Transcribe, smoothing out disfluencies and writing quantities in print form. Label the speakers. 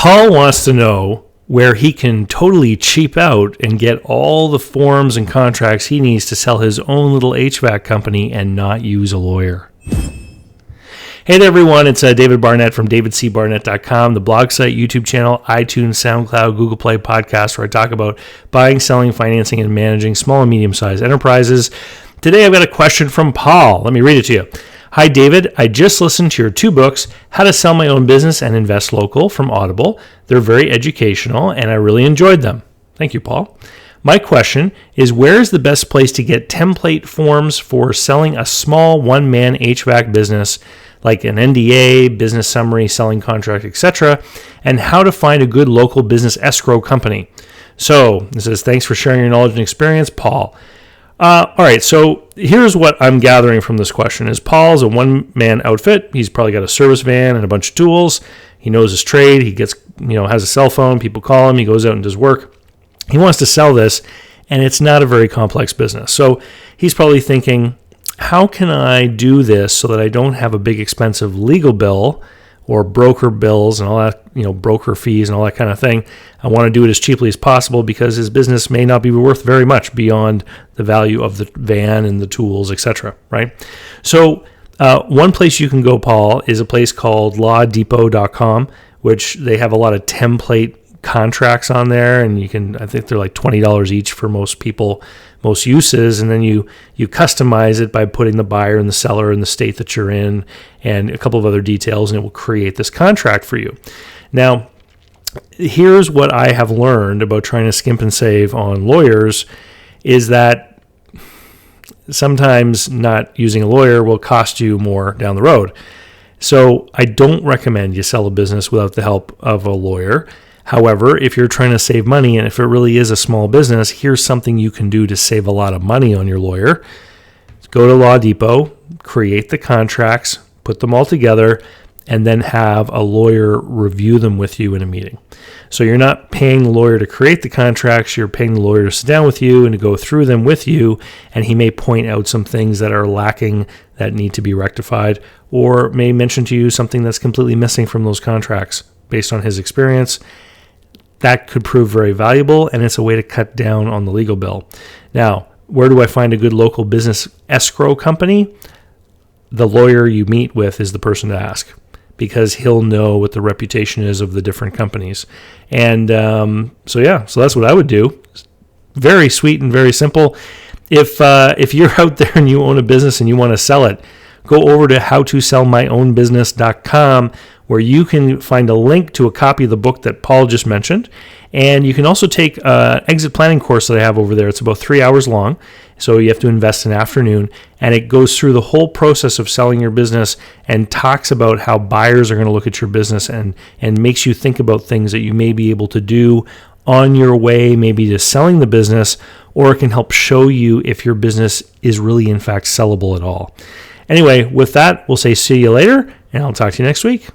Speaker 1: Paul wants to know where he can totally cheap out and get all the forms and contracts he needs to sell his own little HVAC company and not use a lawyer. Hey there, everyone. It's David Barnett from davidcbarnett.com, the blog site, YouTube channel, iTunes, SoundCloud, Google Play podcast, where I talk about buying, selling, financing, and managing small and medium-sized enterprises. Today, I've got a question from Paul. Let me read it to you. Hi, David. I just listened to your 2 books, How to Sell My Own Business and Invest Local from Audible. They're very educational, and I really enjoyed them. Thank you, Paul. My question is, where is the best place to get template forms for selling a small one-man HVAC business, like an NDA, business summary, selling contract, etc., and how to find a good local business escrow company? So, it says, thanks for sharing your knowledge and experience, Paul. All right, so here's what I'm gathering from this question is Paul's a one-man outfit. He's probably got a service van and a bunch of tools. He knows his trade. He gets, has a cell phone. People call him. He goes out and does work. He wants to sell this, and it's not a very complex business. So he's probably thinking, how can I do this so that I don't have a big expensive legal bill or broker bills and all that, broker fees and all that kind of thing. I want to do it as cheaply as possible because his business may not be worth very much beyond the value of the van and the tools, etc., right? So one place you can go, Paul, is a place called lawdepot.com, which they have a lot of template contracts on there, and I think they're like $20 each for most people, most uses, and then you customize it by putting the buyer and the seller and the state that you're in and a couple of other details, and it will create this contract for you. Now, here's what I have learned about trying to skimp and save on lawyers is that sometimes not using a lawyer will cost you more down the road. So I don't recommend you sell a business without the help of a lawyer. However, if you're trying to save money and if it really is a small business, here's something you can do to save a lot of money on your lawyer. Go to Law Depot, create the contracts, put them all together, and then have a lawyer review them with you in a meeting. So you're not paying the lawyer to create the contracts, you're paying the lawyer to sit down with you and to go through them with you, and he may point out some things that are lacking that need to be rectified, or may mention to you something that's completely missing from those contracts based on his experience. That could prove very valuable, and it's a way to cut down on the legal bill. Now, where do I find a good local business escrow company? The lawyer you meet with is the person to ask, because he'll know what the reputation is of the different companies. And so that's what I would do. Very sweet and very simple. If you're out there and you own a business and you want to sell it, go over to howtosellmyownbusiness.com, where you can find a link to a copy of the book that Paul just mentioned. And you can also take an exit planning course that I have over there. It's about 3 hours long, so you have to invest an afternoon. And it goes through the whole process of selling your business and talks about how buyers are going to look at your business and makes you think about things that you may be able to do on your way, maybe to selling the business, or it can help show you if your business is really, in fact, sellable at all. Anyway, with that, we'll say see you later, and I'll talk to you next week.